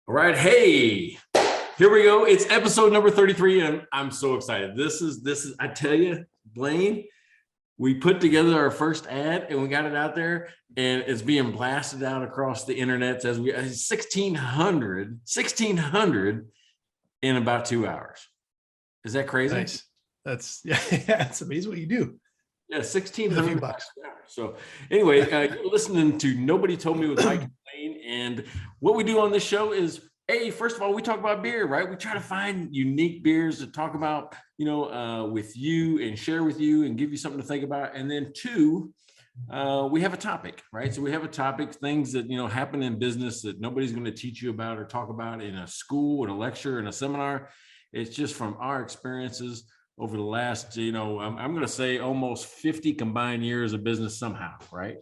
All right, hey, here we go. It's episode number 33, and I'm so excited. This is. I tell you, Blaine, we put together our first ad and we got it out there, and it's being blasted out across the internet as we 1600 in about 2 hours. Is that crazy? Nice. That's it's amazing what you do. Yeah, A 1600 few bucks. So anyway, you're listening to Nobody Told Me with Mike and Blaine, and what we do on this show is, hey, first of all, we talk about beer, right? We try to find unique beers to talk about, with you and share with you and give you something to think about. And then two, we have a topic, right? So we have a topic, things that, happen in business that nobody's going to teach you about or talk about in a school, in a lecture, in a seminar. It's just from our experiences over the last, I'm going to say almost 50 combined years of business somehow, right?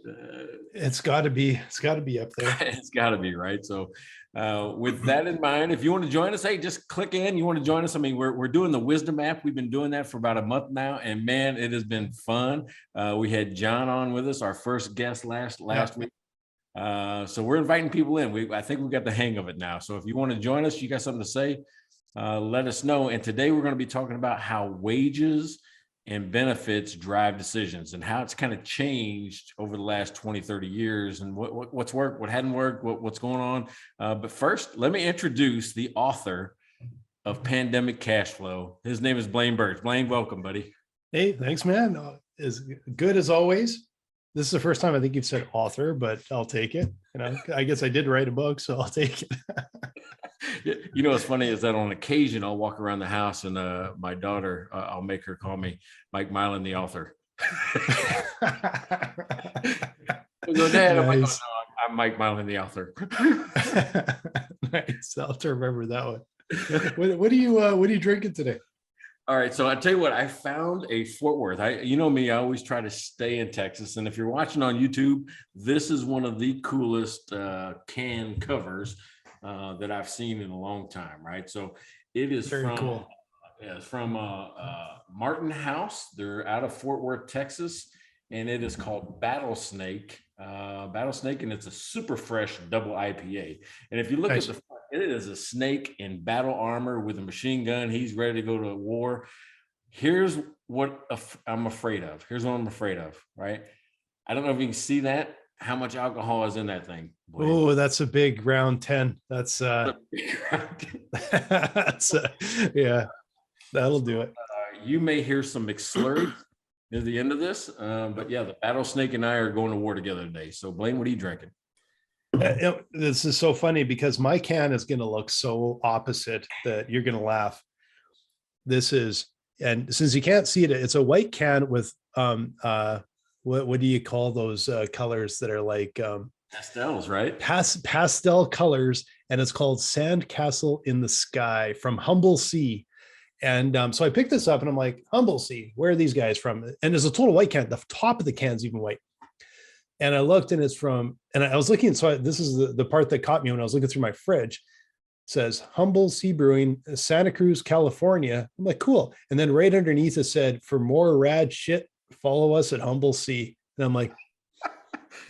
It's got to be up there. It's got to be, right? So with that in mind, if you want to join us, hey, just click in. You want to join us? I mean, we're doing the Wisdom app. We've been doing that for about a month now, and man, it has been fun. We had John on with us, our first guest last week. So we're inviting people in. I think we've got the hang of it now. So if you want to join us, you got something to say, let us know. And today we're going to be talking about how wages and benefits drive decisions and how it's kind of changed over the last 20, 30 years and what's worked, what hadn't worked, what's going on. But first, let me introduce the author of Pandemic Cash Flow. His name is Blaine Birch. Blaine, welcome, buddy. Hey, thanks, man. As good as always. This is the first time I think you've said author, but I'll take it. I guess I did write a book, so I'll take it. What's funny is that on occasion I'll walk around the house and my daughter, I'll make her call me Mike Milan, the author. Go, Dad, nice. I'm Mike Milan, the author. Nice. I'll have to remember that one. What are you drinking today? All right, so I tell you what, I found a Fort Worth. You know me, I always try to stay in Texas. And if you're watching on YouTube, this is one of the coolest can covers that I've seen in a long time, right? So it is very cool. It's from Martin House. They're out of Fort Worth, Texas, and it is called Battlesnake. And it's a super fresh double IPA. And if you look at the front, it is a snake in battle armor with a machine gun. He's ready to go to war. Here's what I'm afraid of. Right? I don't know if you can see that. How much alcohol is in that thing? Oh, that's a big round 10. That's yeah, that'll do it. You may hear some McSlurry near the end of this, but yeah, the Battlesnake and I are going to war together today. So Blaine, what are you drinking? This is so funny because my can is going to look so opposite that you're going to laugh. This is, and since you can't see it, it's a white can with what do you call those colors that are like pastels, right? Pastel colors, and it's called Sandcastle in the Sky from Humble Sea. And so I picked this up and I'm like, Humble Sea, where are these guys from? And there's a total white can. The top of the can's even white. And I looked and it's from, and I was looking, so this is the part that caught me when I was looking through my fridge. It says Humble Sea Brewing, Santa Cruz, California. I'm like, cool. And then right underneath it said, for more rad shit, follow us at Humble Sea. And I'm like,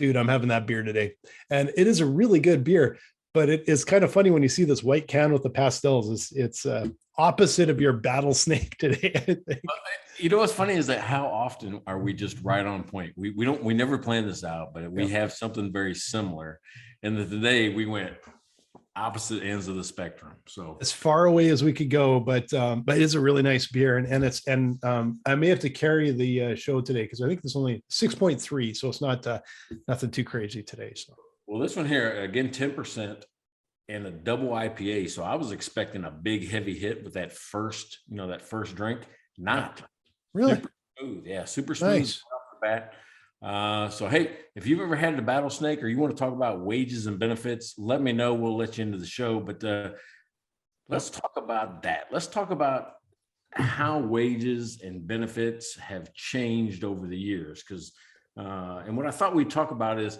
dude, I'm having that beer today. And it is a really good beer, but it is kind of funny when you see this white can with the pastels. It's opposite of your Battlesnake today, I think. What's funny is that how often are we just right on point? We never planned this out, but we have something very similar. And today we went opposite ends of the spectrum. So as far away as we could go, but it is a really nice beer. And I may have to carry the show today because I think there's only 6.3. So it's not nothing too crazy today. So well, this one here, again, 10% and a double IPA. So I was expecting a big heavy hit with that first drink. Not really super smooth. Yeah, super smooth. Nice. Off the bat. So hey, if you've ever had the Battlesnake or you want to talk about wages and benefits, let me know. We'll let you into the show. But let's talk about that. Let's talk about how wages and benefits have changed over the years. Because and what I thought we'd talk about is,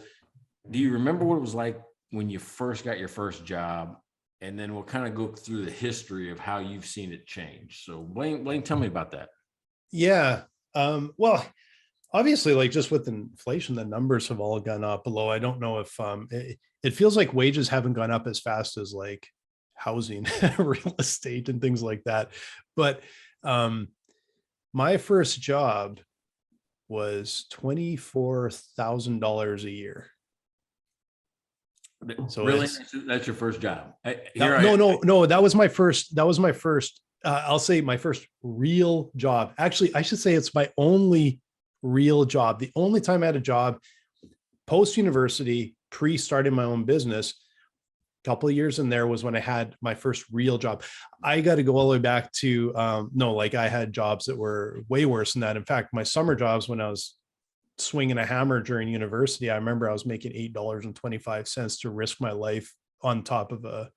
do you remember what it was like when you first got your first job? And then we'll kind of go through the history of how you've seen it change. So Blaine, tell me about that. Yeah. Well, obviously, like just with inflation, the numbers have all gone up below. I don't know if it feels like wages haven't gone up as fast as like housing, real estate and things like that. But my first job was $24,000 a year. So Really, that's your first job. No, that was my first, I'll say my first real job. Actually, I should say it's my only real job. The only time I had a job post university, pre starting my own business, a couple of years in there was when I had my first real job. I got to go all the way back to no, like I had jobs that were way worse than that. In fact, my summer jobs when I was swinging a hammer during university, I remember I was making $8.25 to risk my life on top of a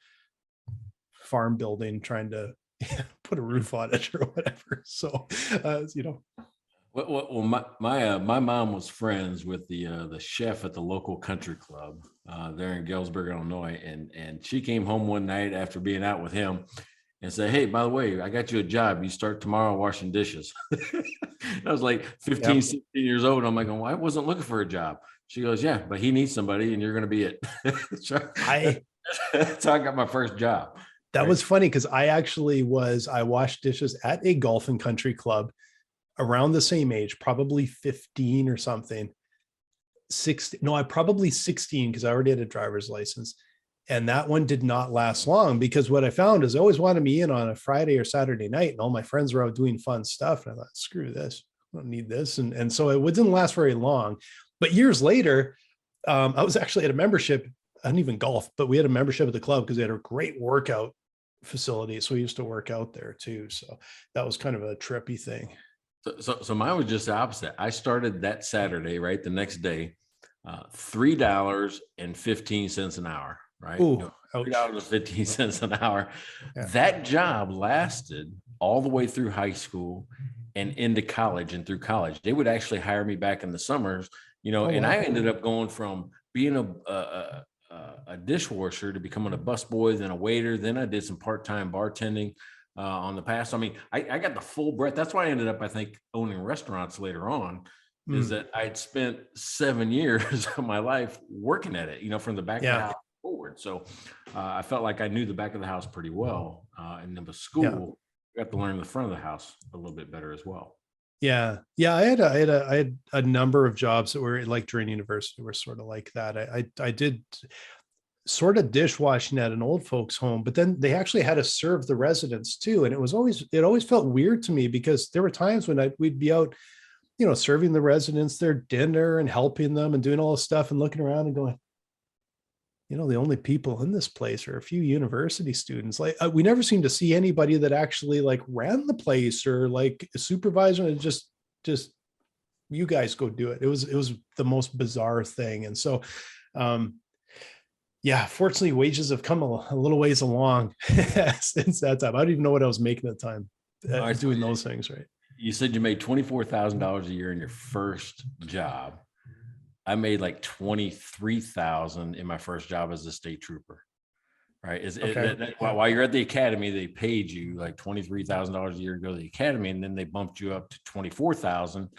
farm building trying to put a roof on it or whatever. So you know. Well, my mom was friends with the chef at the local country club there in Galesburg, Illinois, and she came home one night after being out with him and said, "Hey, by the way, I got you a job. You start tomorrow washing dishes." I was like 15, yep. 16 years old. And I'm like, "Well, I wasn't looking for a job." She goes, "Yeah, but he needs somebody and you're going to be it." So that's how I got my first job. That was funny because I washed dishes at a golf and country club around the same age, probably 15 or something. 16, no, I probably 16 because I already had a driver's license. And that one did not last long because what I found is I always wanted me in on a Friday or Saturday night and all my friends were out doing fun stuff. And I thought, screw this, I don't need this. And so it didn't last very long. But years later, I was actually at a membership. I didn't even golf, but we had a membership at the club because they had a great workout facility. So we used to work out there too. So that was kind of a trippy thing. So mine was just the opposite. I started that Saturday, right? The next day, $3.15 an hour, right? Ooh, $3.15 an hour. Yeah. That job lasted all the way through high school and into college and through college. They would actually hire me back in the summers, you know, and wow. I ended up going from being a dishwasher to becoming a busboy, then a waiter. Then I did some part-time bartending. On the past. I mean, I got the full breadth. That's why I ended up, I think, owning restaurants later on, is that I'd spent 7 years of my life working at it, you know, from the back of the house forward. So I felt like I knew the back of the house pretty well. And then with school, I got to learn the front of the house a little bit better as well. Yeah. I had a number of jobs that were like during university were sort of like that. I did sort of dishwashing at an old folks home, but then they actually had to serve the residents too. And it always felt weird to me because there were times when we'd be out, you know, serving the residents their dinner and helping them and doing all this stuff and looking around and going, you know, the only people in this place are a few university students. Like we never seemed to see anybody that actually like ran the place or like a supervisor. And just you guys go do it. It was the most bizarre thing. And so, yeah, fortunately, wages have come a little ways along since that time. I don't even know what I was making at the time doing those things, right? You said you made $24,000 a year in your first job. I made like $23,000 in my first job as a state trooper, right? While you're at the academy, they paid you like $23,000 a year to go to the academy, and then they bumped you up to $24,000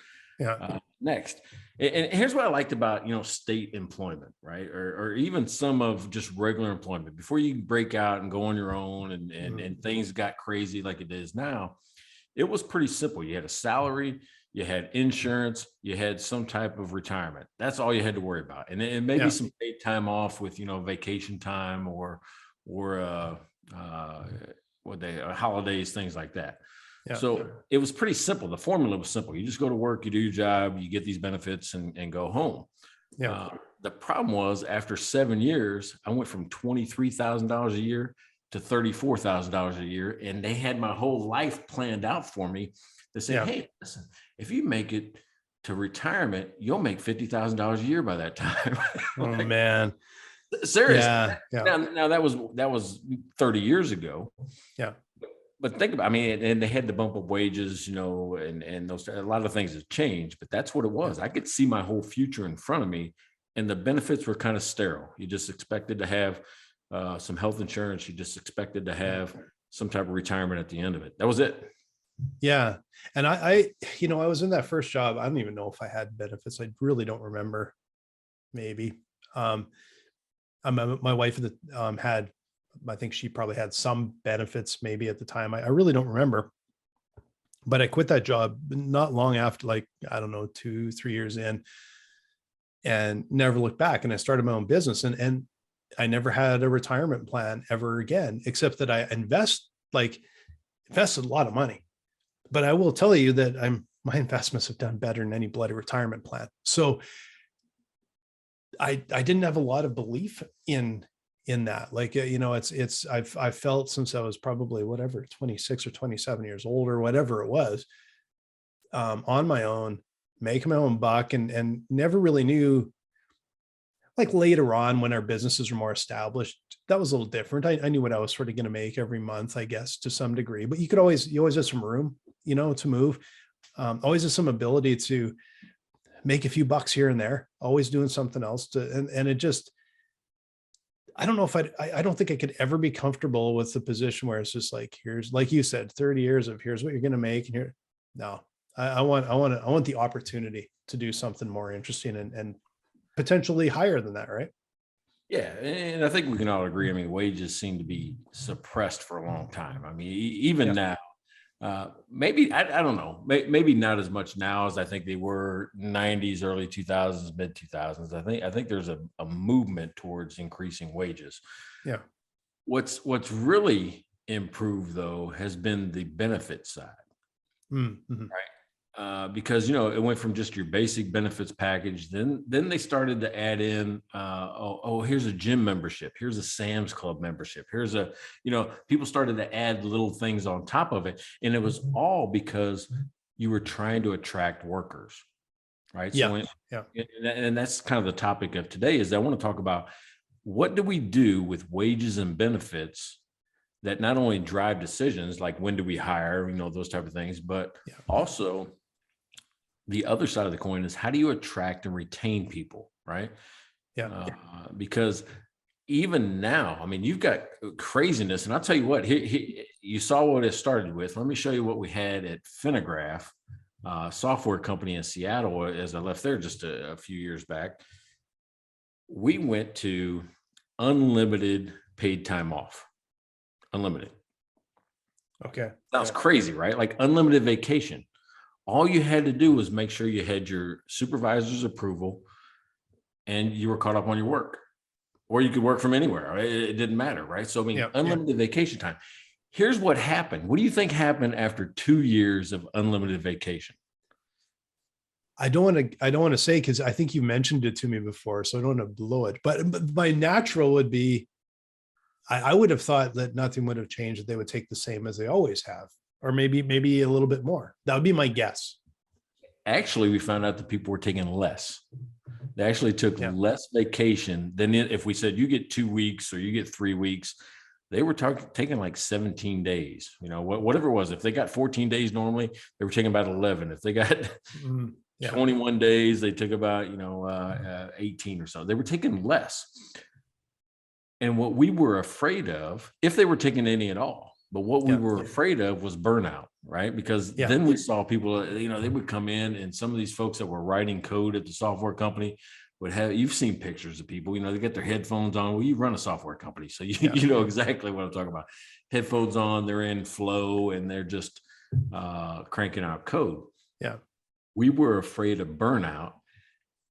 next. And here's what I liked about, you know, state employment, right? Or even some of just regular employment before you break out and go on your own and things got crazy like it is now. It was pretty simple. You had a salary, you had insurance, you had some type of retirement. That's all you had to worry about. And maybe some paid time off with, you know, vacation time or holidays, things like that. Yeah. So it was pretty simple. The formula was simple. You just go to work, you do your job, you get these benefits and go home. Yeah. The problem was after 7 years, I went from $23,000 a year to $34,000 a year. And they had my whole life planned out for me. They said, hey, listen, if you make it to retirement, you'll make $50,000 a year by that time. Oh, man. Seriously. Yeah. Now that was 30 years ago. Yeah. But think about, I mean, and they had to bump up wages, you know, and those, a lot of things have changed, but that's what it was. I could see my whole future in front of me, and the benefits were kind of sterile. You just expected to have some health insurance. You just expected to have some type of retirement at the end of it. That was it. Yeah. And I was in that first job. I don't even know if I had benefits. I really don't remember. Maybe. My wife had I think she probably had some benefits maybe at the time. I really don't remember. But I quit that job not long after, like, I don't know, 2, 3 years in, and never looked back. And I started my own business, and I never had a retirement plan ever again, except that I invested a lot of money. But I will tell you that my investments have done better than any bloody retirement plan. So I didn't have a lot of belief in that. Like, I've felt since I was probably whatever, 26 or 27 years old or whatever it was, on my own, making my own buck, and never really knew, like, later on when our businesses were more established, that was a little different. I knew what I was sort of going to make every month, I guess, to some degree, but you always have some room, to move. Always have some ability to make a few bucks here and there, always doing something else and it just, I don't know if I don't think I could ever be comfortable with the position where it's just like, here's, like you said, 30 years of here's what you're going to make. And here, no, I want the opportunity to do something more interesting and potentially higher than that. Right. Yeah, and I think we can all agree. I mean, wages seem to be suppressed for a long time. I mean, even Yeah. now, maybe I don't know, maybe not as much now as I think they were 90s, early 2000s, mid 2000s. I think there's a movement towards increasing wages. Yeah. What's really improved though has been the benefit side. Mm-hmm. Because it went from just your basic benefits package, then they started to add in here's a gym membership, here's a Sam's Club membership, here's a people started to add little things on top of it, and it was all because you were trying to attract workers, right? Yeah. So and that's kind of the topic of today. Is I want to talk about what do we do with wages and benefits that not only drive decisions like when do we hire, those type of things, but also the other side of the coin is how do you attract and retain people, right? Yeah. Because even now, I mean, you've got craziness, and I'll tell you what. You saw what it started with. Let me show you what we had at Finagraph, software company in Seattle. As I left there just a few years back, we went to unlimited paid time off. Unlimited. Okay. Sounds crazy, right? Like unlimited vacation. All you had to do was make sure you had your supervisor's approval and you were caught up on your work, or you could work from anywhere. Right? It didn't matter, right? So, I mean, unlimited vacation time. Here's what happened. What do you think happened after 2 years of unlimited vacation? I don't want to say, because I think you mentioned it to me before, so I don't want to blow it. But my natural would be, I would have thought that nothing would have changed, that they would take the same as they always have, or maybe a little bit more. That would be my guess. Actually, we found out that people were taking less. They actually took less vacation than if we said you get 2 weeks or you get 3 weeks. They were taking like 17 days, whatever it was. If they got 14 days normally, they were taking about 11. If they got 21 days, they took about 18 or so. They were taking less. And what we were afraid of, if they were taking any at all, but what we were afraid of was burnout, right? Because then we saw people, they would come in, and some of these folks that were writing code at the software company would have, you've seen pictures of people, they get their headphones on. Well, you run a software company, so you know exactly what I'm talking about. Headphones on, they're in flow, and they're just cranking out code. Yeah. We were afraid of burnout.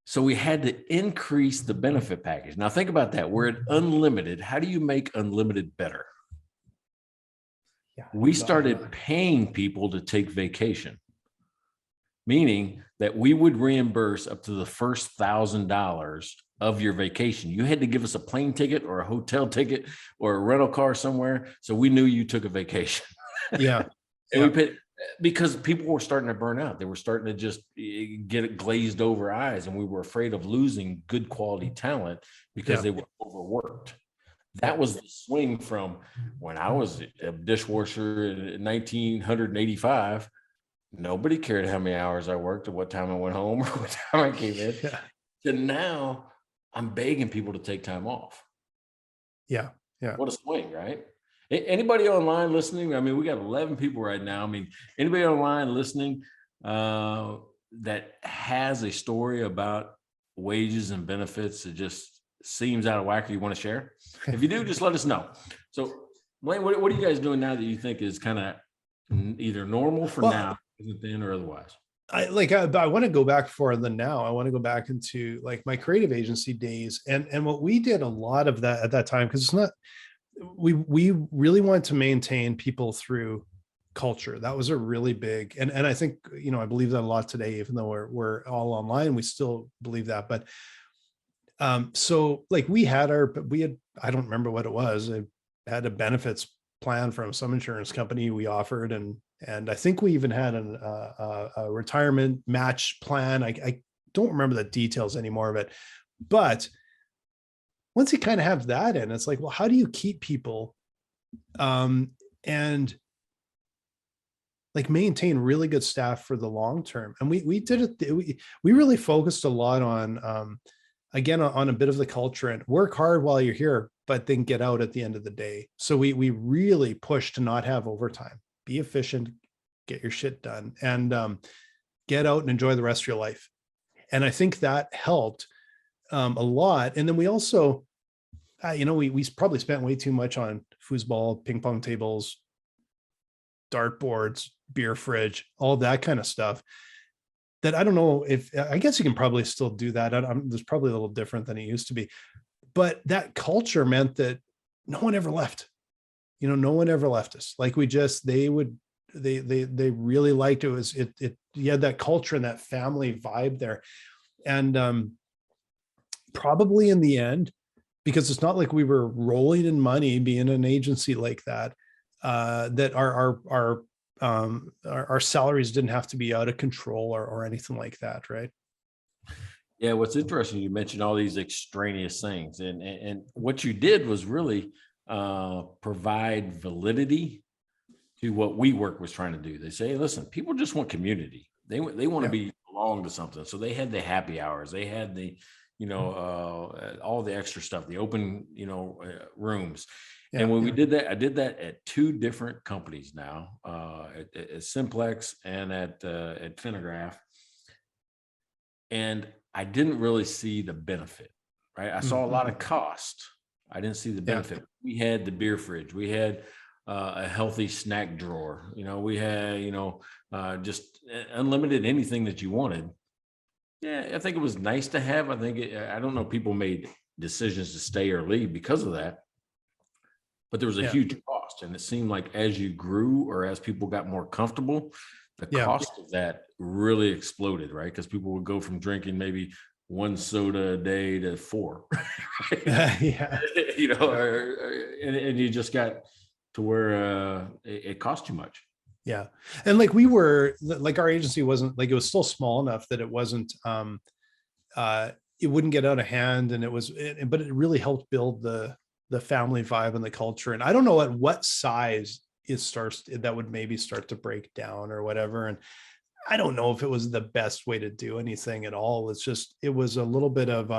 So we had to increase the benefit package. Now think about that. We're at unlimited. How do you make unlimited better? We started paying people to take vacation, meaning that we would reimburse up to the first $1,000 of your vacation. You had to give us a plane ticket or a hotel ticket or a rental car somewhere, so we knew you took a vacation. Yeah. And we paid, because people were starting to burn out. They were starting to just get glazed over eyes, and we were afraid of losing good quality talent because they were overworked. That was the swing from when I was a dishwasher in 1985. Nobody cared how many hours I worked or what time I went home or what time I came in. To now, I'm begging people to take time off. Yeah. What a swing, right? Anybody online listening? I mean, we got 11 people right now. I mean, anybody online listening that has a story about wages and benefits that just seems out of whack or you want to share? If you do, just let us know. So Blaine, what are you guys doing now that you think is kind of either normal for Well, now, isn't then, or otherwise? I want to go back for the now. I want to go back into like my creative agency days, and what we did a lot of that at that time, because it's not, we really wanted to maintain people through culture. That was a really big, and I think, you know, I believe that a lot today, even though we're all online, we still believe that. But so like we had I don't remember what it was. I had a benefits plan from some insurance company we offered, and I think we even had a retirement match plan. I don't remember the details anymore of it, but once you kind of have that in, it's like, well, how do you keep people and like maintain really good staff for the long term? And we did it. We really focused a lot on again on a bit of the culture and work hard while you're here, but then get out at the end of the day. So we really pushed to not have overtime, be efficient, get your shit done, and get out and enjoy the rest of your life. And I think that helped a lot. And then we also, you know, we probably spent way too much on foosball, ping pong tables, dartboards, beer fridge, all that kind of stuff. That I don't know if, I guess you can probably still do that. There's probably a little different than it used to be, but that culture meant that no one ever left. You know, no one ever left us. Like they really liked it. You had that culture and that family vibe there. And probably in the end, because it's not like we were rolling in money being an agency like that, that our salaries didn't have to be out of control or anything like that, right? Yeah, what's interesting, you mentioned all these extraneous things, and what you did was really provide validity to what WeWork was trying to do. They say, hey, listen, people just want community. They want to be belong to something. So they had the happy hours. They had the, you know, all the extra stuff, the open, you know, rooms. Yeah, and when we did that, I did that at two different companies now, at Simplex and at Finnegraph. And I didn't really see the benefit, right? I saw a lot of cost. I didn't see the benefit. We had the beer fridge. We had a healthy snack drawer. You know, we had, you know, just unlimited anything that you wanted. Yeah, I think it was nice to have. I think I don't know. People made decisions to stay or leave because of that, but there was a huge cost, and it seemed like as you grew or as people got more comfortable, the cost of that really exploded, right? Because people would go from drinking maybe one soda a day to 4, right? You know, and you just got to where it cost too much. Yeah. And like we were, like our agency wasn't, like it was still small enough that it wasn't, it wouldn't get out of hand, and but it really helped build the family vibe and the culture. And I don't know at what size that would maybe start to break down or whatever. And I don't know if it was the best way to do anything at all. It was a little bit of,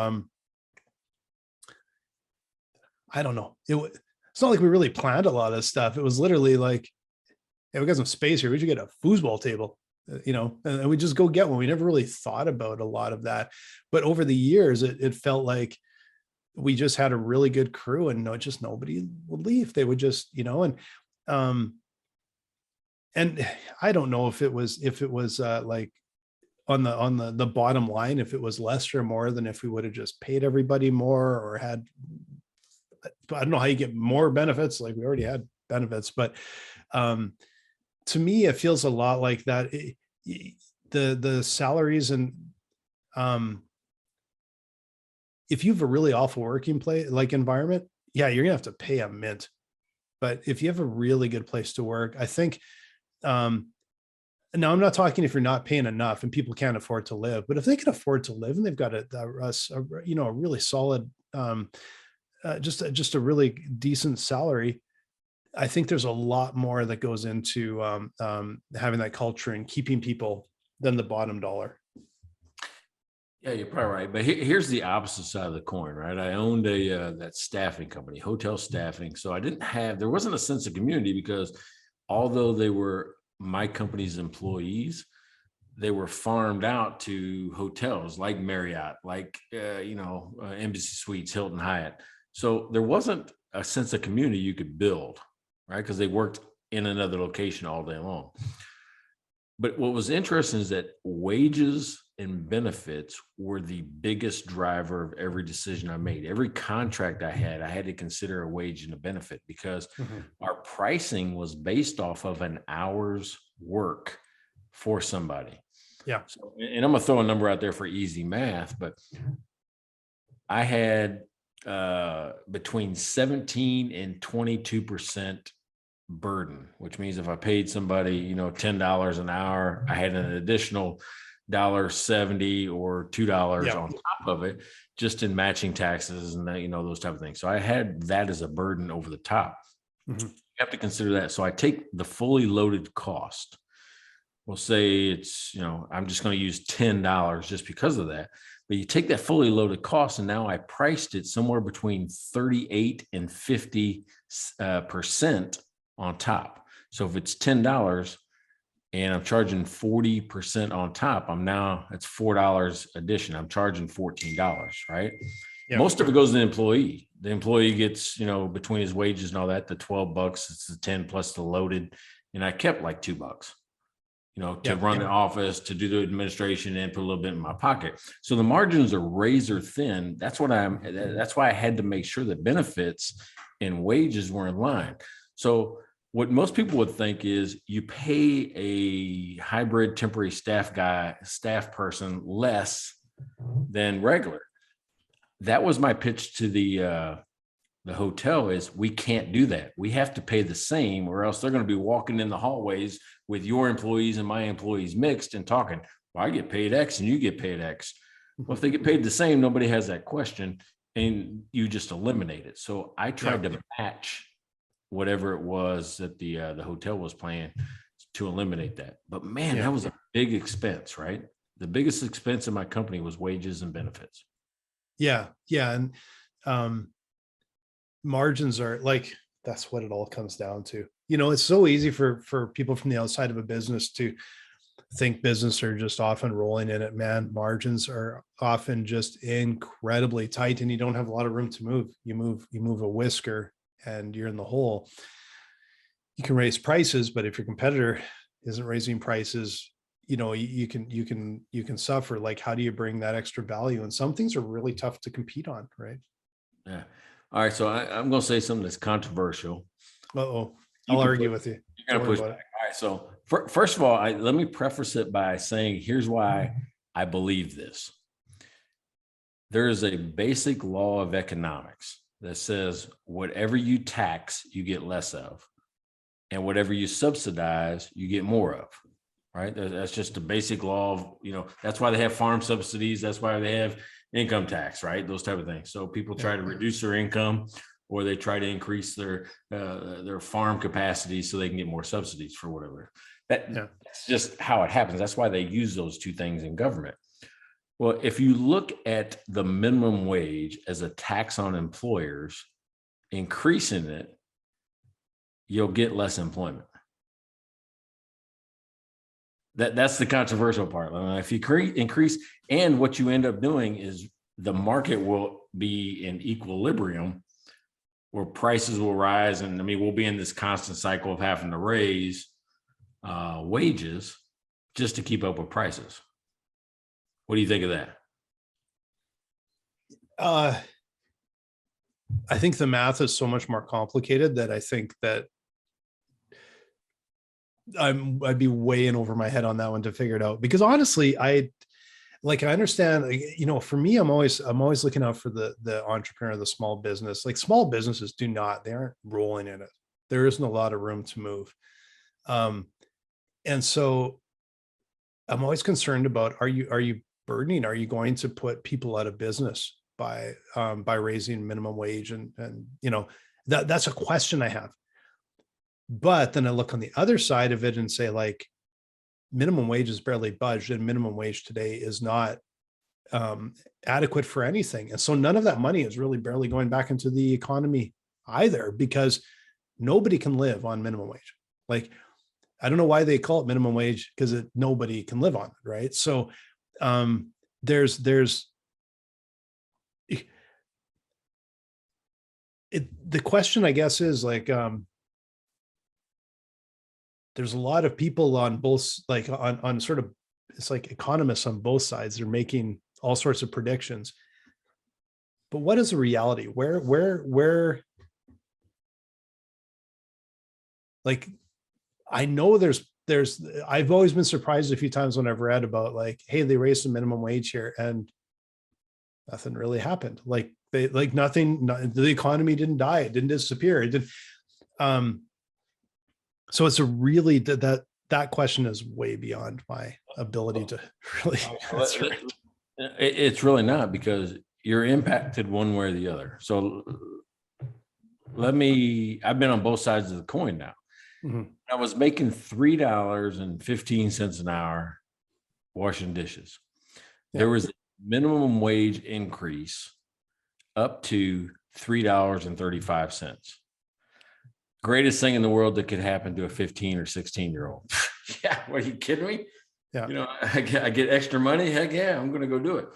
I don't know. It's not like we really planned a lot of stuff. It was literally like, hey, we got some space here. We should get a foosball table, you know, and we just go get one. We never really thought about a lot of that. But over the years, it felt like we just had a really good crew, and nobody would leave. They would just, you know, and I don't know if it was like on the bottom line, if it was less or more than if we would have just paid everybody more or had, I don't know how you get more benefits. Like we already had benefits, but to me, it feels a lot like that. The salaries and if you have a really awful working place, like environment, you're gonna have to pay a mint. But if you have a really good place to work, I think, now I'm not talking if you're not paying enough and people can't afford to live, but if they can afford to live and they've got a really solid, just a really decent salary, I think there's a lot more that goes into having that culture and keeping people than the bottom dollar. Yeah, you're probably right. But here's the opposite side of the coin, right? I owned that staffing company, hotel staffing. So there wasn't a sense of community because although they were my company's employees, they were farmed out to hotels like Marriott, like Embassy Suites, Hilton, Hyatt. So there wasn't a sense of community you could build, right? Because they worked in another location all day long. But what was interesting is that wages and benefits were the biggest driver of every decision I made. Every contract I had to consider a wage and a benefit, because our pricing was based off of an hour's work for somebody. Yeah. So, and I'm gonna throw a number out there for easy math, but I had between 17 and 22% burden, which means if I paid somebody, $10 an hour, I had an additional $1.70 or $2 on top of it, just in matching taxes and those type of things. So I had that as a burden over the top. You have to consider that. So I take the fully loaded cost. We'll say it's, I'm just going to use $10 just because of that. But you take that fully loaded cost, and now I priced it somewhere between 38 and 50% on top. So if it's $10 and I'm charging 40% on top, that's $4 addition. I'm charging $14, right? Yeah. Most of it goes to the employee. The employee gets, between his wages and all that, the $12, it's the 10 plus the loaded. And I kept like $2, to run the office, to do the administration, and put a little bit in my pocket. So the margins are razor thin. That's why I had to make sure that benefits and wages were in line. So what most people would think is you pay a hybrid temporary staff person less than regular. That was my pitch to the hotel, is we can't do that. We have to pay the same, or else they're going to be walking in the hallways with your employees and my employees mixed and talking, well, I get paid X and you get paid X. Well, if they get paid the same, nobody has that question, and you just eliminate it. So I tried to match whatever it was that the hotel was paying to eliminate that. But man, that was a big expense, right? The biggest expense in my company was wages and benefits. Yeah. And margins are like, that's what it all comes down to. It's so easy for people from the outside of a business to think business are just often rolling in it. Man, margins are often just incredibly tight, and you don't have a lot of room to move. You move a whisker and you're in the hole. You can raise prices, but if your competitor isn't raising prices, you can suffer. Like, how do you bring that extra value? And some things are really tough to compete on, right? Yeah. All right. So I'm going to say something that's controversial. I'll argue with you. You're going to push back. All right. So first of all, let me preface it by saying, here's why I believe this. There is a basic law of economics that says whatever you tax, you get less of, and whatever you subsidize, you get more of, right? That's just a basic law of, that's why they have farm subsidies. That's why they have income tax, right? Those type of things. So people try to reduce their income, or they try to increase their farm capacity so they can get more subsidies for whatever. That's just how it happens. That's why they use those two things in government. Well, if you look at the minimum wage as a tax on employers, increasing it, you'll get less employment. That's the controversial part. If you increase, and what you end up doing is the market will be in equilibrium, where prices will rise, and we'll be in this constant cycle of having to raise wages just to keep up with prices. What do you think of that? I think the math is so much more complicated that I think that I'd be way in over my head on that one to figure it out. Because honestly, I understand, for me, I'm always looking out for the entrepreneur, the small business. Like, small businesses they aren't rolling in it. There isn't a lot of room to move. And so I'm always concerned about, are you burdening? Are you going to put people out of business by raising minimum wage? And that's a question I have. But then I look on the other side of it and say, like, minimum wage is barely budged, and minimum wage today is not adequate for anything. And so none of that money is really barely going back into the economy either, because nobody can live on minimum wage. Like, I don't know why they call it minimum wage, because nobody can live on it, right? So there's the question, I guess, is like there's a lot of people on both, like on sort of, it's like economists on both sides. They're making all sorts of predictions. But what is the reality? Where, like, I know I've always been surprised a few times when I've read about like, hey, they raised the minimum wage here and nothing really happened. Like nothing, the economy didn't die. It didn't disappear. It didn't. So it's a really, that question is way beyond my ability to really answer it. It's really not, because you're impacted one way or the other. So I've been on both sides of the coin now. Mm-hmm. I was making $3.15 an hour washing dishes. Yeah. There was a minimum wage increase up to $3.35. Greatest thing in the world that could happen to a 15 or 16-year-old. Yeah, what, are you kidding me? Yeah. You know, I get extra money. Heck yeah, I'm going to go do it.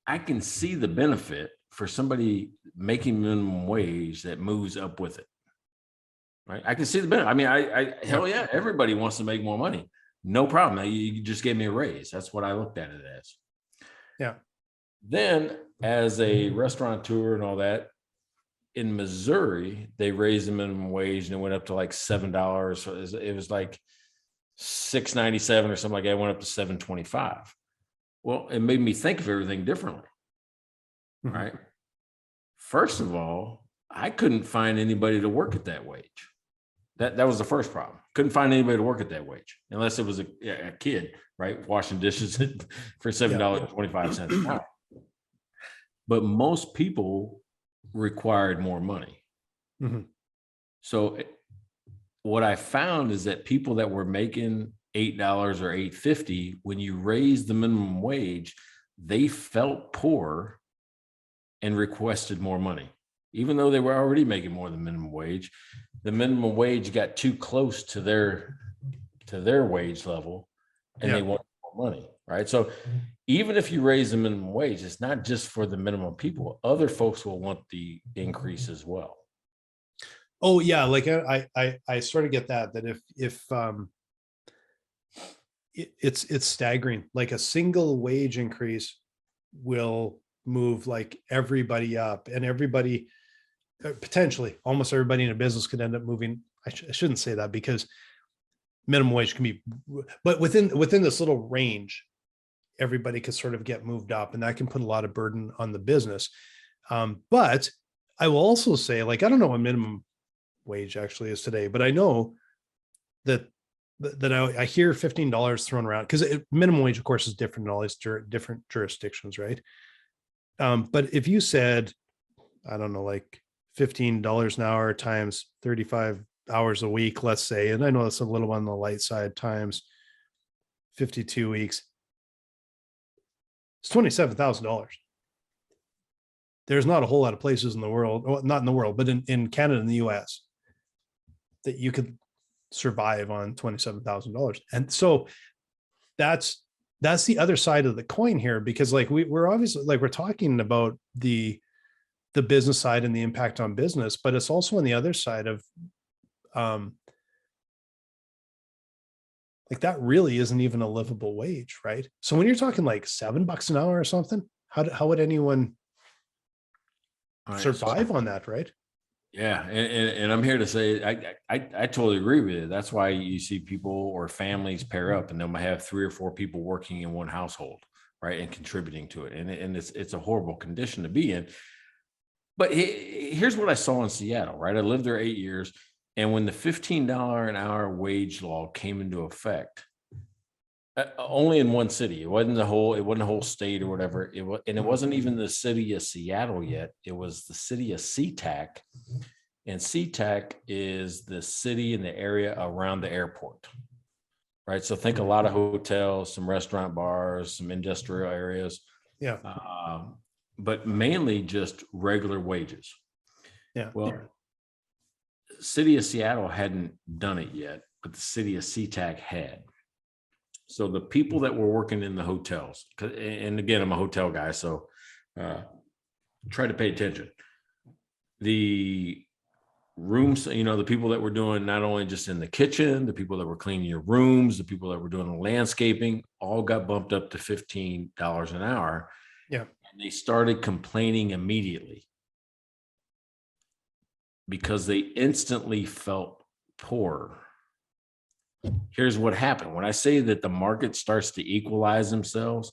I can see the benefit for somebody making minimum wage that moves up with it. Right? I can see the benefit. I mean, hell yeah, everybody wants to make more money. No problem. You just gave me a raise. That's what I looked at it as. Yeah. Then, as a restaurateur and all that, in Missouri, they raised the minimum wage and it went up to like $7. So it was like $6.97 or something like that. It went up to $7.25. Well, it made me think of everything differently. Mm-hmm. Right. First of all, I couldn't find anybody to work at that wage. That was the first problem. Couldn't find anybody to work at that wage unless it was a kid, right, washing dishes for $7.25 an hour. But most people required more money. Mm-hmm. So what I found is that people that were making $8 or $8.50, when you raise the minimum wage, they felt poor and requested more money. Even though they were already making more than minimum wage, the minimum wage got too close to their wage level, and they want more money, right? So even if you raise the minimum wage, it's not just for the minimum people. Other folks will want the increase as well. Oh yeah, like I sort of get that if it's staggering. Like a single wage increase will move like everybody up, and everybody, potentially almost everybody in a business could end up moving. I shouldn't say that, because minimum wage can be, but within this little range, everybody could sort of get moved up, and that can put a lot of burden on the business. But I will also say, like, I don't know what minimum wage actually is today, but I know that I hear $15 thrown around, because minimum wage, of course, is different in all these different jurisdictions, right? But if you said, I don't know, like $15 an hour times 35 hours a week, let's say, and I know that's a little on the light side, times 52 weeks, it's $27,000. There's not a whole lot of places in the world, well, not in the world, but in Canada and the US, that you could survive on $27,000. And so that's the other side of the coin here, because like we're obviously, like, we're talking about the business side and the impact on business, but it's also on the other side of like, that really isn't even a livable wage, right? So when you're talking like $7 an hour or something, how would anyone survive on that, right? Yeah, and I'm here to say I totally agree with you. That's why you see people or families pair up, and they'll have 3 or 4 people working in one household, right, and contributing to it. And it's a horrible condition to be in. But here's what I saw in Seattle, right? I lived there 8 years, and when the $15 an hour wage law came into effect, only in one city, it wasn't a whole state or whatever. It wasn't even the city of Seattle yet. It was the city of SeaTac, and SeaTac is the city in the area around the airport, right? So think a lot of hotels, some restaurant bars, some industrial areas. Yeah. But mainly just regular wages. Yeah. Well, city of Seattle hadn't done it yet. but the city of SeaTac had. So the people that were working in the hotels, and again, I'm a hotel guy, so try to pay attention. The rooms, the people that were doing not only just in the kitchen, the people that were cleaning your rooms, the people that were doing the landscaping, all got bumped up to $15 an hour. Yeah. And they started complaining immediately because they instantly felt poor. Here's what happened. When I say that the market starts to equalize themselves,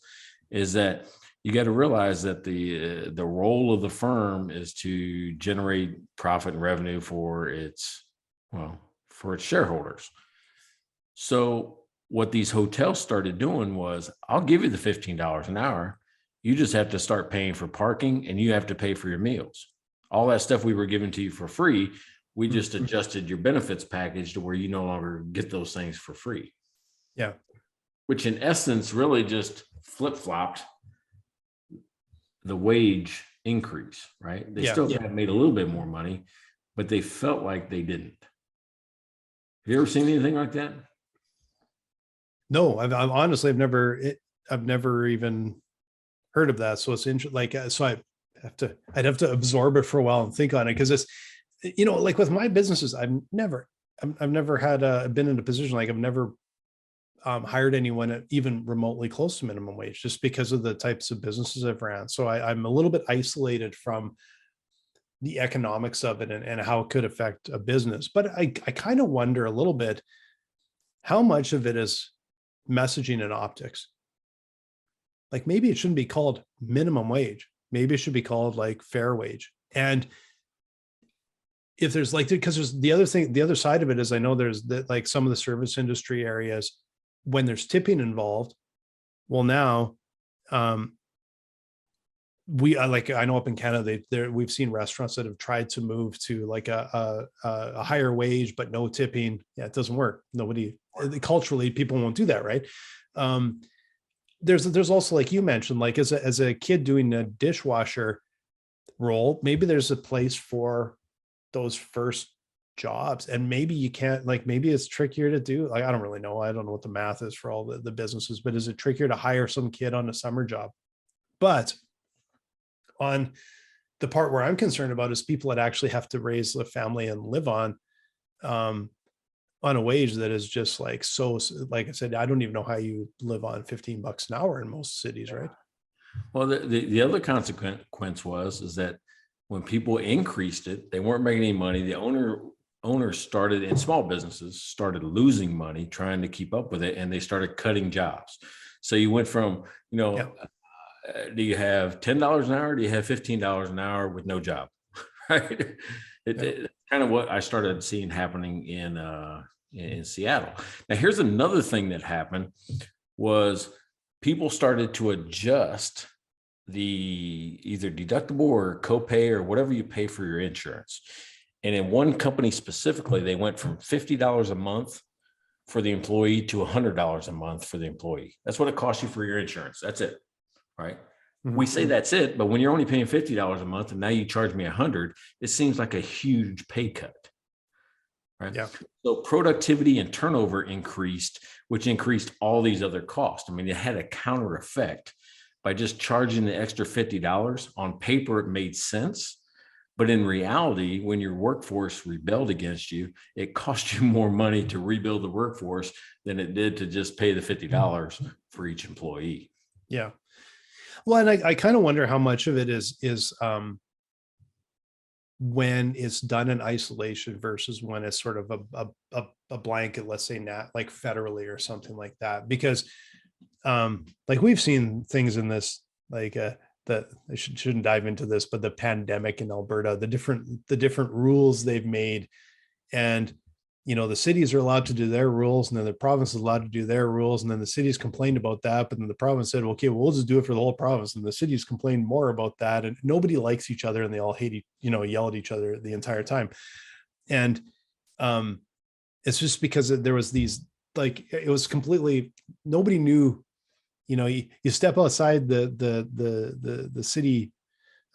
is that you got to realize that the role of the firm is to generate profit and revenue for its shareholders. So what these hotels started doing was, I'll give you the $15 an hour. You just have to start paying for parking and you have to pay for your meals. All that stuff we were giving to you for free, we just adjusted your benefits package to where you no longer get those things for free. Yeah. Which in essence really just flip-flopped the wage increase, right? They still have made a little bit more money, but they felt like they didn't. Have you ever seen anything like that? No, I've honestly, I've never even heard of that. So it's interesting. So I'd have to absorb it for a while and think on it. Cause it's, like with my businesses, I've never had been in a position, like I've never hired anyone at even remotely close to minimum wage, just because of the types of businesses I've ran. So I'm a little bit isolated from the economics of it and how it could affect a business. But I kind of wonder a little bit how much of it is messaging and optics. Like maybe it shouldn't be called minimum wage. Maybe it should be called like fair wage. And if there's because there's the other side of it is, I know there's like some of the service industry areas, when there's tipping involved, well, now I know up in Canada, we've seen restaurants that have tried to move to like a higher wage, but no tipping. Yeah, it doesn't work. Culturally, people won't do that. Right. There's also, like you mentioned, like as a kid doing a dishwasher role, maybe there's a place for those first jobs, and maybe you can't, maybe it's trickier to do. I don't really know. I don't know what the math is for all the businesses, but is it trickier to hire some kid on a summer job? But on the part where I'm concerned about is people that actually have to raise a family and live on a wage that is just like I said, I don't even know how you live on $15 an hour in most cities, right? Well, the other consequence is that when people increased it, they weren't making any money. The owners started, in small businesses, started losing money trying to keep up with it, and they started cutting jobs. So you went from, do you have $10 an hour? Do you have $15 an hour with no job? Right. It's kind of what I started seeing happening in Seattle. Now, here's another thing that happened was people started to adjust the either deductible or copay or whatever you pay for your insurance. And in one company specifically, they went from $50 a month for the employee to $100 a month for the employee. That's what it costs you for your insurance. That's it. Right. Mm-hmm. We say that's it, but when you're only paying $50 a month and now you charge me $100, it seems like a huge pay cut. Right. Yeah. So productivity and turnover increased, which increased all these other costs. I mean, it had a counter effect by just charging the extra $50. On paper, it made sense. But in reality, when your workforce rebelled against you, it cost you more money to rebuild the workforce than it did to just pay the $50 for each employee. Yeah. Well, and I kind of wonder how much of it is when it's done in isolation versus when it's sort of a blanket, let's say like federally or something like that. Because like we've seen things in this, like that I shouldn't dive into this, but the pandemic in Alberta, the different rules they've made, and the cities are allowed to do their rules, and then the province is allowed to do their rules, and then the cities complained about that, but then the province said, okay, well, we'll just do it for the whole province, and the cities complained more about that, and nobody likes each other, and they all hate yell at each other the entire time. And it's just because there was these, like, it was completely, nobody knew, you step outside the city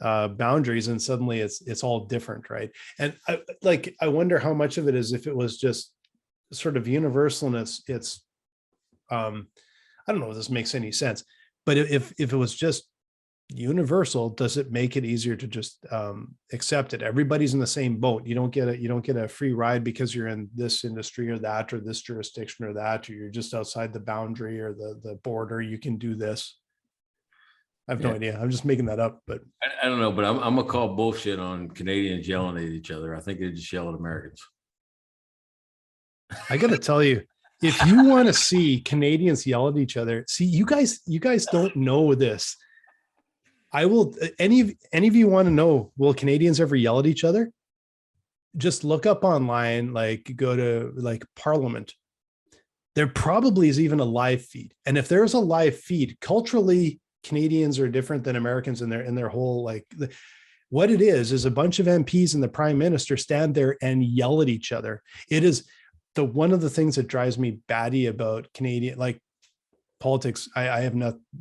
boundaries and suddenly it's all different, right? And I wonder how much of it is if it was just sort of universalness, it's I don't know if this makes any sense, but if it was just universal, does it make it easier to just accept it? Everybody's in the same boat. You don't get a free ride because you're in this industry or that, or this jurisdiction or that, or you're just outside the boundary or the border. You can do this. I have no idea. I'm just making that up, but I don't know, but I'm gonna call bullshit on Canadians yelling at each other. I think they just yell at Americans. I got to tell you, if you want to see Canadians yell at each other, see, you guys don't know this. I will, any of you want to know, will Canadians ever yell at each other? Just look up online, like go to like Parliament. There probably is even a live feed. And if there's a live feed, culturally, Canadians are different than Americans in their whole, like, what it is a bunch of MPs and the prime minister stand there and yell at each other. It is one of the things that drives me batty about Canadian, like, politics. I have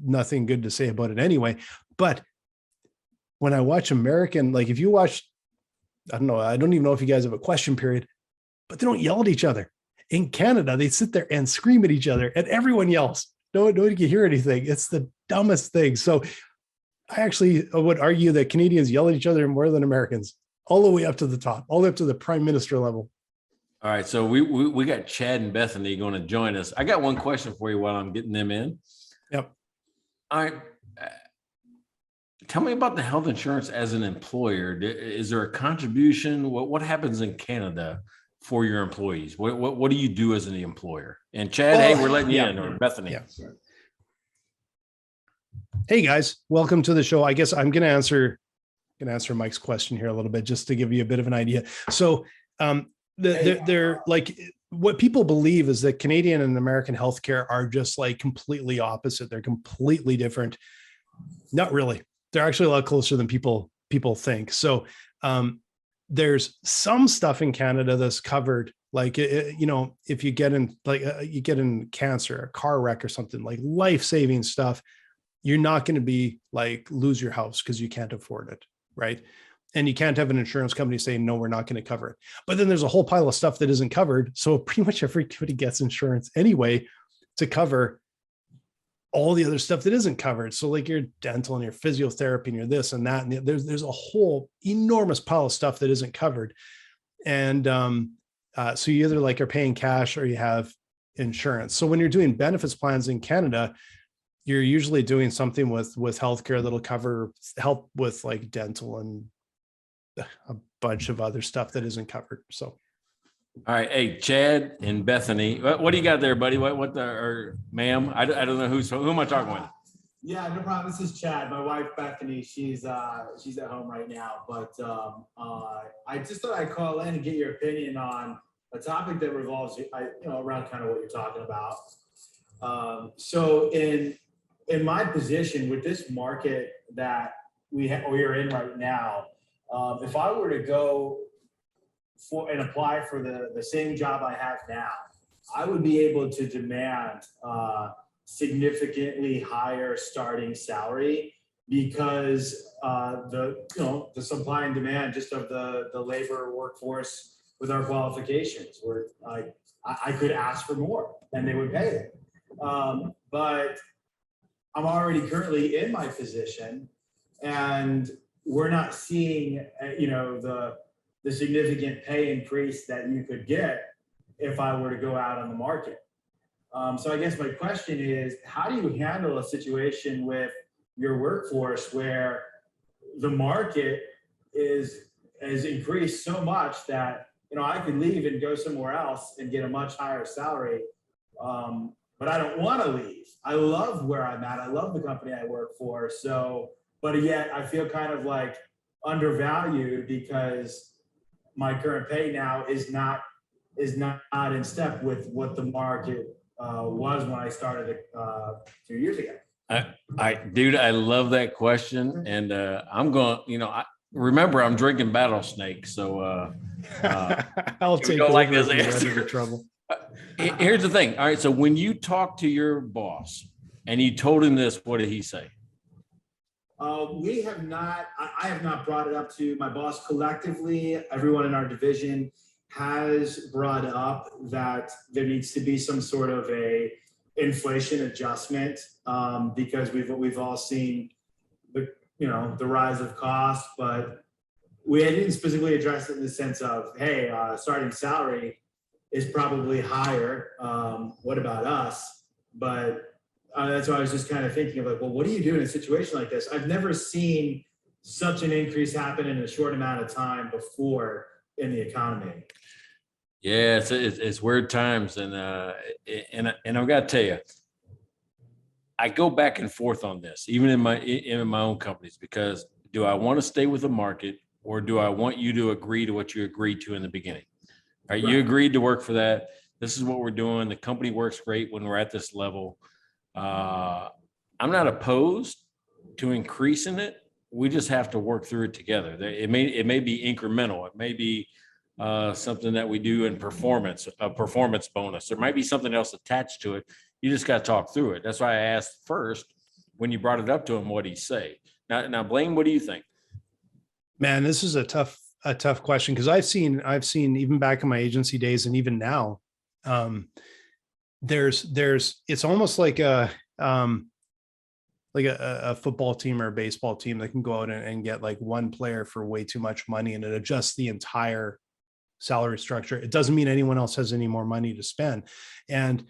nothing good to say about it anyway. But when I watch American, like if you watch, I don't know, I don't even know if you guys have a question period, but they don't yell at each other. In Canada, they sit there and scream at each other and everyone yells. Nobody can hear anything. It's the dumbest thing. So I actually would argue that Canadians yell at each other more than Americans, all the way up to the top, all the way up to the prime minister level. All right, so we got Chad and Bethany going to join us. I got one question for you while I'm getting them in. Yep. All right. Tell me about the health insurance as an employer. Is there a contribution? What happens in Canada for your employees? What do you do as an employer? And Chad, hey, we're letting you in, or Bethany. Yeah. Hey guys, welcome to the show. I guess I'm going to answer Mike's question here a little bit, just to give you a bit of an idea. So they're like, what people believe is that Canadian and American healthcare are just like completely opposite. They're completely different. Not really. They're actually a lot closer than people think. So there's some stuff in Canada that's covered, like, you know, if you get in, like, you get in cancer, a car wreck or something, like life-saving stuff, you're not going to be like lose your house because you can't afford it, right? And you can't have an insurance company saying, no, we're not going to cover it. But then there's a whole pile of stuff that isn't covered. So pretty much everybody gets insurance anyway to cover all the other stuff that isn't covered. So like your dental and your physiotherapy and your this and that, and there's a whole enormous pile of stuff that isn't covered. And so you either like are paying cash or you have insurance. So when you're doing benefits plans in Canada, you're usually doing something with healthcare that'll help with like dental and a bunch of other stuff that isn't covered. So, all right, hey, Chad and Bethany, what do you got there, buddy? Or ma'am? I don't know who am I talking with? Yeah, no problem. This is Chad. My wife Bethany. She's at home right now, but I just thought I'd call in and get your opinion on a topic that revolves, around kind of what you're talking about. So in my position with this market that we are in right now, if I were to go for and apply for the same job I have now, I would be able to demand significantly higher starting salary because the supply and demand just of the labor workforce with our qualifications, where I could ask for more and they would pay it. But I'm already currently in my position, and we're not seeing, the significant pay increase that you could get if I were to go out on the market. So I guess my question is, how do you handle a situation with your workforce where the market has increased so much that, I could leave and go somewhere else and get a much higher salary, but I don't want to leave. I love where I'm at. I love the company I work for. So, but yet I feel kind of like undervalued because my current pay now is not in step with what the market was when I started 2 years ago. Dude, I love that question. And I'm going, remember I'm drinking Battle Snake. So I'll take don't like this over if answer. you run into trouble. Here's the thing. All right. So when you talk to your boss and you told him this, what did he say? I have not brought it up to my boss collectively. Everyone in our division has brought up that there needs to be some sort of a inflation adjustment, because we've all seen the rise of cost, but we didn't specifically address it in the sense of, hey, starting salary is probably higher. What about us? But that's why I was just kind of thinking of like, well, what do you do in a situation like this? I've never seen such an increase happen in a short amount of time before in the economy. Yeah, it's weird times, and I've got to tell you, I go back and forth on this, even in my own companies, because do I want to stay with the market, or do I want you to agree to what you agreed to in the beginning? All right, you agreed to work for that. This is what we're doing. The company works great when we're at this level. I'm not opposed to increasing it. We just have to work through it together. It may be incremental. It may be something that we do in performance, a performance bonus. There might be something else attached to it. You just got to talk through it. That's why I asked first when you brought it up to him, what he say. Now, Blaine, what do you think? Man, this is a tough question, because I've seen even back in my agency days and even now, it's almost like a football team or a baseball team that can go out and get like one player for way too much money, and it adjusts the entire salary structure. It doesn't mean anyone else has any more money to spend. And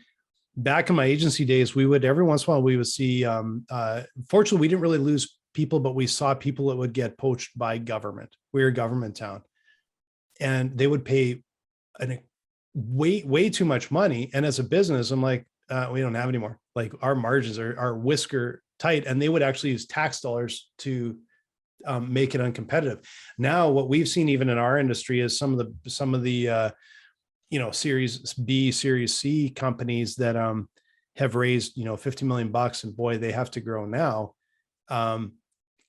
back in my agency days, we would, every once in a while, we would see, fortunately, we didn't really lose people, but we saw people that would get poached by government. We're a government town, and they would pay way too much money. And as a business, I'm like, we don't have any more. Like, our margins are whisker tight, and they would actually use tax dollars to make it uncompetitive. Now, what we've seen even in our industry is some of the Series B, Series C companies that have raised 50 million bucks, and boy, they have to grow now.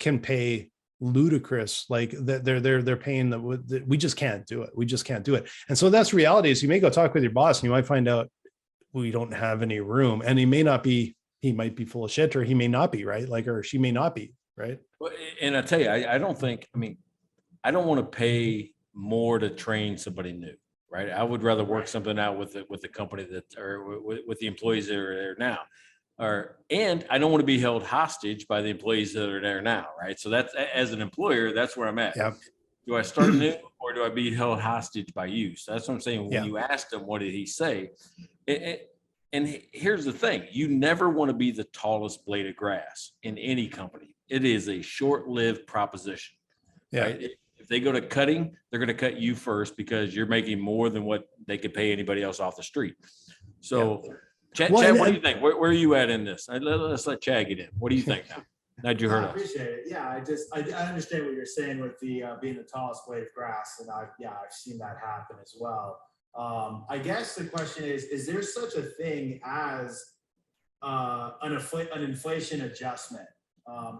Can pay ludicrous, like they're paying that we just can't do it. We just can't do it. And so that's reality. Is you may go talk with your boss and you might find out we don't have any room, and he might be full of shit, or he may not be, right? Like, or she may not be, right? And I tell you, I don't want to pay more to train somebody new, right? I would rather work something out with the company or with the employees that are there now. And I don't want to be held hostage by the employees that are there now, right? So that's, as an employer, that's where I'm at. Yep. Do I start new, or do I be held hostage by you? So that's what I'm saying. When Yeah. you asked him, what did he say? And here's the thing: you never want to be the tallest blade of grass in any company. It is a short-lived proposition. Yeah. Right? If they go to cutting, they're going to cut you first because you're making more than what they could pay anybody else off the street. So. Yeah. Chad, what do you think? Where are you at in this? Let's let Chad get in. What do you think now? That you heard I appreciate it. Yeah, I understand what you're saying with the being the tallest blade of grass, and I've seen that happen as well. I guess the question is there such a thing as an inflation adjustment,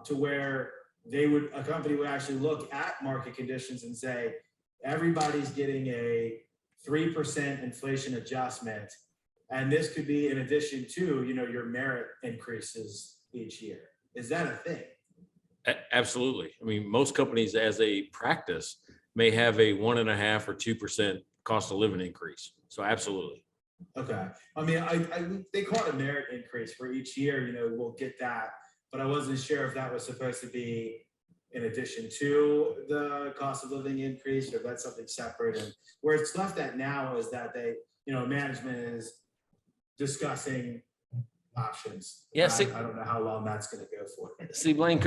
to where a company would actually look at market conditions and say everybody's getting a 3% inflation adjustment. And this could be in addition to, your merit increases each year. Is that a thing? Absolutely. I mean, most companies, as a practice, may have a 1.5% or 2% cost of living increase. So absolutely. Okay. I mean, they call it a merit increase for each year. We'll get that, but I wasn't sure if that was supposed to be in addition to the cost of living increase, or if that's something separate. And where it's left at now is that management is discussing options. Yeah, I don't know how long that's going to go for. See, Blaine,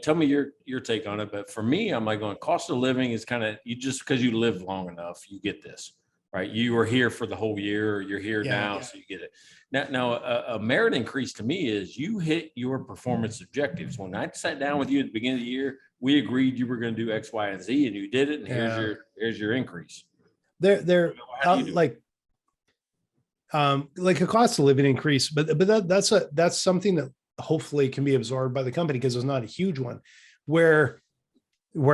tell me your take on it. But for me, I'm like going, cost of living is kind of, you just because you live long enough, you get this, right? You were here for the whole year, or you're here now, so you get it. Now, a merit increase to me is you hit your performance objectives. When I sat down with you at the beginning of the year, we agreed you were going to do X, Y, and Z, and you did it. And here's your increase. They're like a cost of living increase, but that's something that hopefully can be absorbed by the company, because it's not a huge one. Where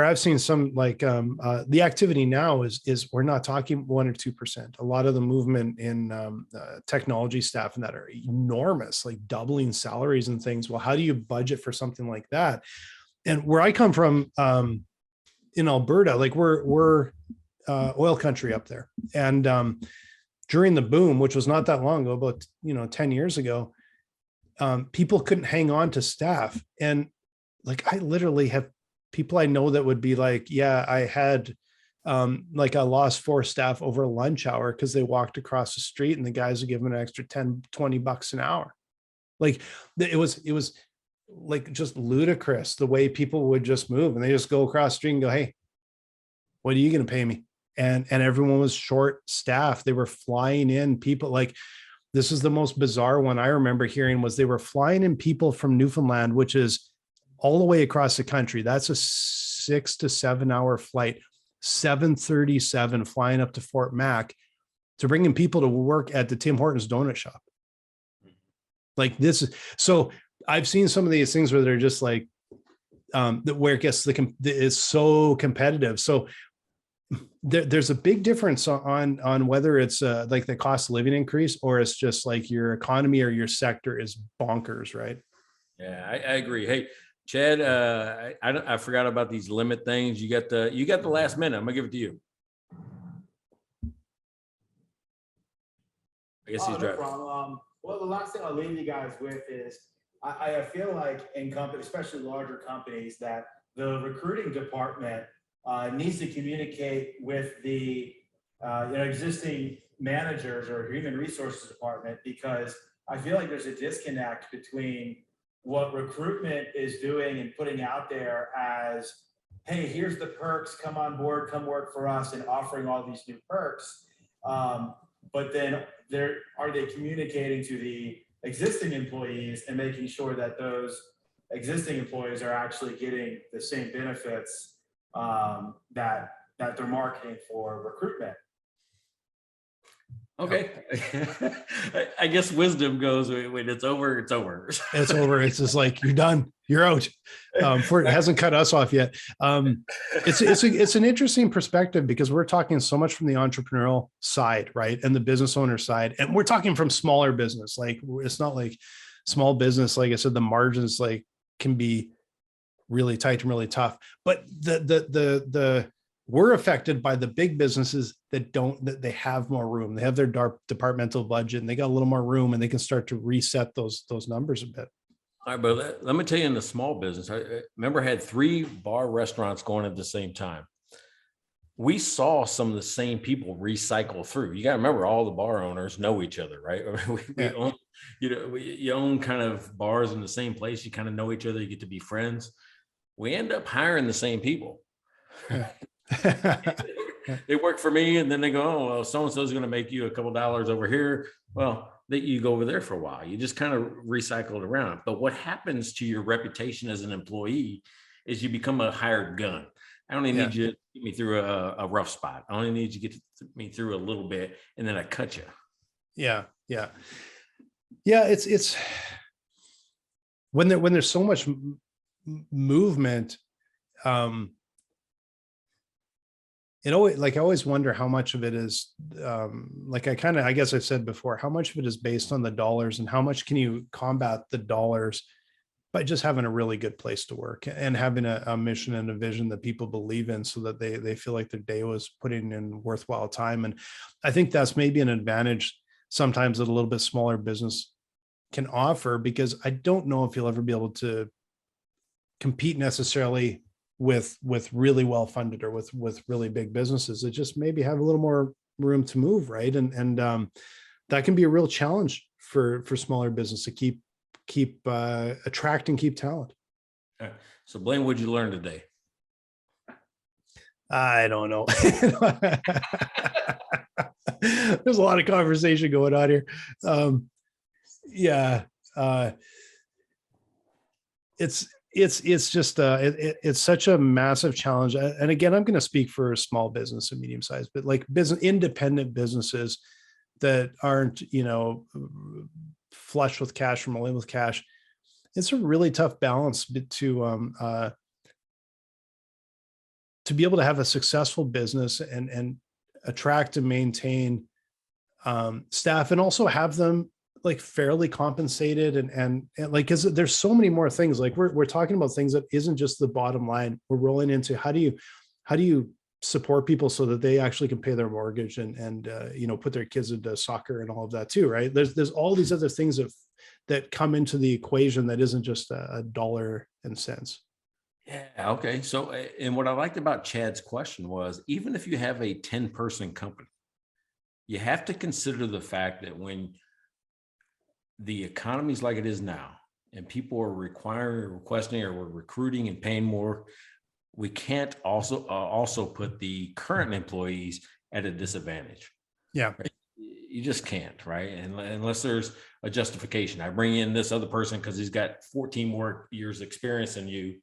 I've seen some, like the activity now is we're not talking 1 or 2%. A lot of the movement in technology staff and that are enormous, like doubling salaries and things. Well, how do you budget for something like that? And where I come from in Alberta, like we're oil country up there. And during the boom, which was not that long ago, about 10 years ago, people couldn't hang on to staff. And like, I literally have people I know that would be like, yeah, I had like I lost 4 staff over lunch hour because they walked across the street and the guys are giving an extra 10, $20 an hour. Like it was like just ludicrous the way people would just move and they just go across the street and go, hey, what are you going to pay me? And everyone was short staffed. They were flying in people. Like, this is the most bizarre one I remember hearing was they were flying in people from Newfoundland, which is all the way across the country. That's a 6 to 7 hour flight, 737 flying up to Fort Mac to bring in people to work at the Tim Hortons donut shop. Like this is, so I've seen some of these things where they're just like, where it gets it's so competitive. So there's a big difference on whether it's like the cost of living increase or it's just like your economy or your sector is bonkers, right? Yeah, I agree. Hey, Chad, I forgot about these limit things. You got the last minute. I'm gonna give it to you. I guess he's driving. No problem. Well, the last thing I'll leave you guys with is I feel like in companies, especially larger companies, that the recruiting department needs to communicate with the existing managers or human resources department, because I feel like there's a disconnect between what recruitment is doing and putting out there as, hey, here's the perks, come on board, come work for us, and offering all these new perks. But then are they communicating to the existing employees and making sure that those existing employees are actually getting the same benefits that they're marketing for recruitment? Okay. I guess wisdom goes when it's over, it's over. It's over. It's just like, you're done, you're out. It hasn't cut us off yet. It's an interesting perspective because we're talking so much from the entrepreneurial side, right? And the business owner side. And we're talking from smaller business. Like, it's not like small business. Like I said, the margins like can be really tight and really tough, but we're affected by the big businesses that they have more room. They have their departmental budget and they got a little more room and they can start to reset those numbers a bit. All right, but let me tell you, in the small business, I remember I had 3 bar restaurants going at the same time. We saw some of the same people recycle through. You got to remember, all the bar owners know each other, right? We own, you own kind of bars in the same place. You kind of know each other. You get to be friends. We end up hiring the same people. They work for me, and then they go, oh, well, so-and-so is going to make you a couple dollars over here. Well, you go over there for a while. You just kind of recycle it around. But what happens to your reputation as an employee is you become a hired gun. I only need you to get me through a rough spot. I only need you to get me through a little bit, and then I cut you. Yeah. It's when there's so much movement. It always, like, I always wonder how much of it is like, I guess I've said before, how much of it is based on the dollars and how much can you combat the dollars by just having a really good place to work and having a mission and a vision that people believe in, so that they feel like their day was putting in worthwhile time. And I think that's maybe an advantage sometimes that a little bit smaller business can offer, because I don't know if you'll ever be able to compete necessarily with really well funded or with really big businesses that just maybe have a little more room to move, right? And that can be a real challenge for smaller business to keep attract and keep talent. So Blaine, what'd you learn today? I don't know. There's a lot of conversation going on here. It's just it's such a massive challenge. And again, I'm going to speak for small business and medium sized, but like independent businesses that aren't, flush with cash, from rolling with cash. It's a really tough balance to be able to have a successful business and attract and maintain staff, and also have them like fairly compensated and like, because there's so many more things. Like we're talking about things that isn't just the bottom line. We're rolling into how do you support people so that they actually can pay their mortgage and put their kids into soccer and all of that too, right? There's all these other things that come into the equation that isn't just a dollar and cents. Yeah. Okay. So, and what I liked about Chad's question was, even if you have a 10-person company, you have to consider the fact that when the economy is like it is now, and people are requesting, or we're recruiting and paying more, we can't also put the current employees at a disadvantage. Yeah. Right? You just can't, right? And unless there's a justification. I bring in this other person because he's got 14 more years experience than you,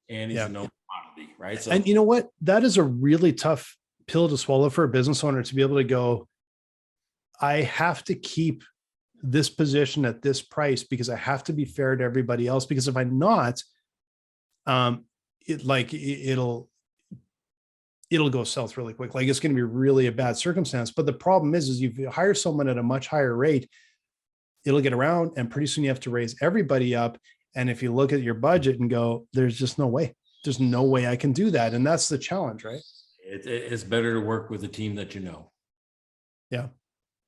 and he's a known commodity, right? So, and you know what? That is a really tough pill to swallow for a business owner, to be able to go, I have to keep this position at this price because I have to be fair to everybody else. Because if I'm not, it'll go south really quick. Like, it's going to be really a bad circumstance. But the problem is if you hire someone at a much higher rate, it'll get around, and pretty soon you have to raise everybody up. And if you look at your budget and go, there's just no way. There's no way I can do that. And that's the challenge, right? it's better to work with a team that you know. Yeah.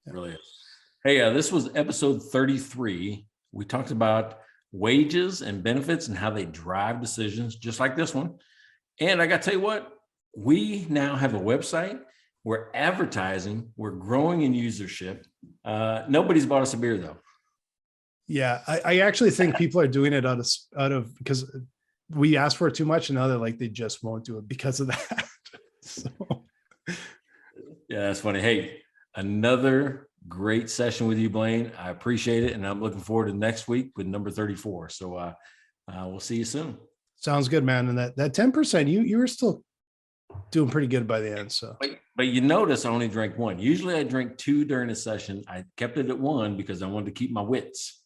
It really is. Hey, this was episode 33. We talked about wages and benefits and how they drive decisions, just like this one. And I got to tell you what, we now have a website. We're advertising. We're growing in usership. Nobody's bought us a beer, though. Yeah, I actually think people are doing it out of because we asked for it too much, and now they're like, they just won't do it because of that. So. Yeah, that's funny. Hey, another great session with you, Blaine. I appreciate it, and I'm looking forward to next week with number 34. So we'll see you soon. Sounds good, man. And that 10%, you were still doing pretty good by the end. So, but you notice I only drank one. Usually I drink two during a session. I kept it at one because I wanted to keep my wits.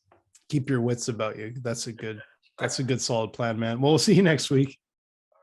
Keep your wits about you. That's a good solid plan, man. Well, we'll see you next week.